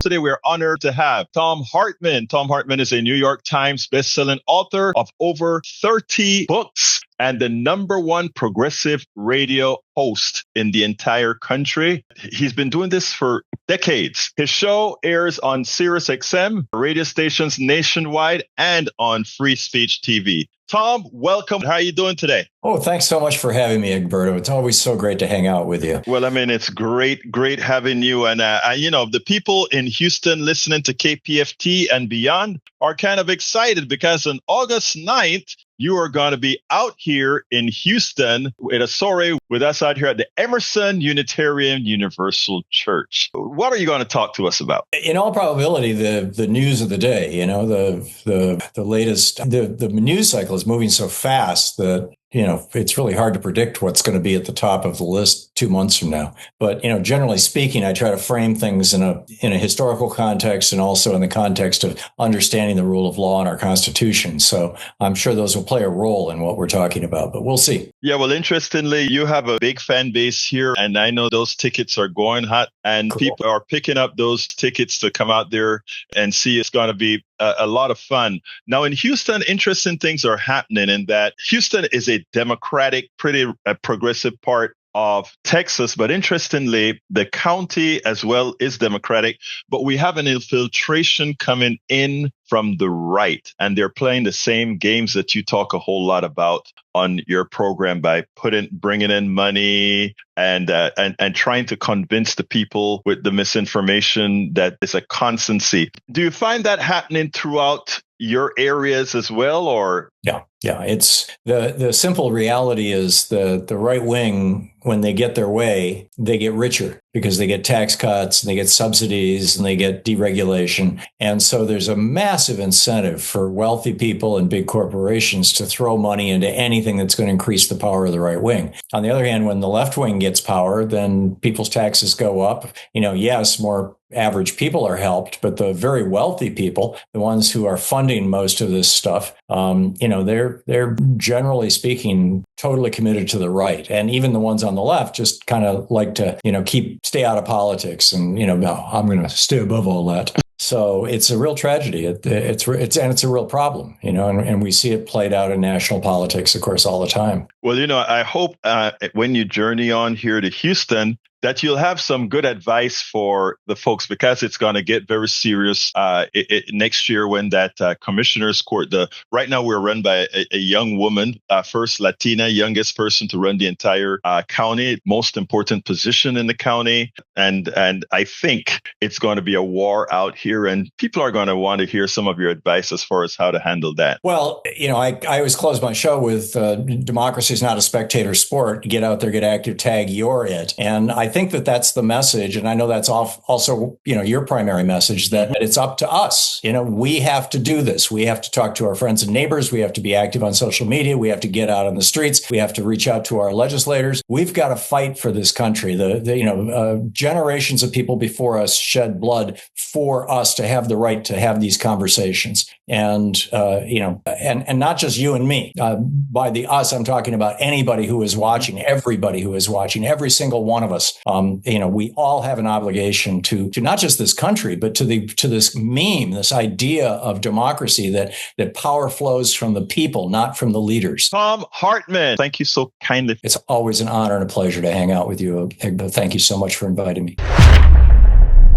Today, we're honored to have Thom Hartmann. Thom Hartmann is a New York Times bestselling author of over 30 books and the number one progressive radio host in the entire country. He's been doing this for decades. His show airs on SiriusXM, radio stations nationwide, and on Free Speech TV. Thom, welcome. How are you doing today? Oh, thanks so much for having me, Egberto. It's always so great to hang out with you. Well, I mean, it's great having you. And, the people in Houston listening to KPFT and beyond are kind of excited because on August 9th, you are going to be out here in Houston at a soiree with us out here at the Emerson Unitarian Universal Church. What are you going to talk to us about? In all probability, the news of the day, the latest, the news cycle is moving so fast that it's really hard to predict what's going to be at the top of the list 2 months from now. But, generally speaking, I try to frame things in a historical context and also in the context of understanding the rule of law in our Constitution. So I'm sure those will play a role in what we're talking about, but we'll see. Yeah, well, interestingly, you have a big fan base here, and I know those tickets are going hot, and cool. People are picking up those tickets to come out there and see. It's going to be a lot of fun. Now, in Houston, interesting things are happening in that Houston is a democratic, pretty progressive part of Texas. But interestingly, the county as well is democratic, but we have an infiltration coming in from the right, and they're playing the same games that you talk a whole lot about on your program by bringing in money and trying to convince the people with the misinformation that is a constancy. Do you find that happening throughout your areas as well, or? Yeah. It's the simple reality is the right wing, when they get their way, they get richer because they get tax cuts and they get subsidies and they get deregulation. And so there's a massive incentive for wealthy people and big corporations to throw money into anything that's going to increase the power of the right wing. On the other hand, when the left wing gets power, then people's taxes go up. Yes, more average people are helped, but the very wealthy people, the ones who are funding most of this stuff, they're generally speaking totally committed to the right. And even the ones on the left just kind of like to, stay out of politics and, I'm going to stay above all that. So it's a real tragedy. It's a real problem, and we see it played out in national politics, of course, all the time. Well, I hope when you journey on here to Houston, that you'll have some good advice for the folks, because it's going to get very serious next year when that commissioner's court. Right now we're run by a young woman, first Latina, youngest person to run the entire county, most important position in the county, and I think it's going to be a war out here, and people are going to want to hear some of your advice as far as how to handle that. Well, I always close my show with democracy is not a spectator sport. Get out there, get active, tag, you're it, and I think that that's the message. And I know that's also, your primary message, that it's up to us. We have to do this. We have to talk to our friends and neighbors. We have to be active on social media. We have to get out on the streets. We have to reach out to our legislators. We've got to fight for this country. Generations of people before us shed blood for us to have the right to have these conversations. And not just you and me. By the us, I'm talking about anybody who is watching, everybody who is watching, every single one of us. We all have an obligation to not just this country, but to this meme, this idea of democracy, that power flows from the people, not from the leaders. Thom Hartmann, thank you so kindly. It's always an honor and a pleasure to hang out with you, Egberto. Thank you so much for inviting me.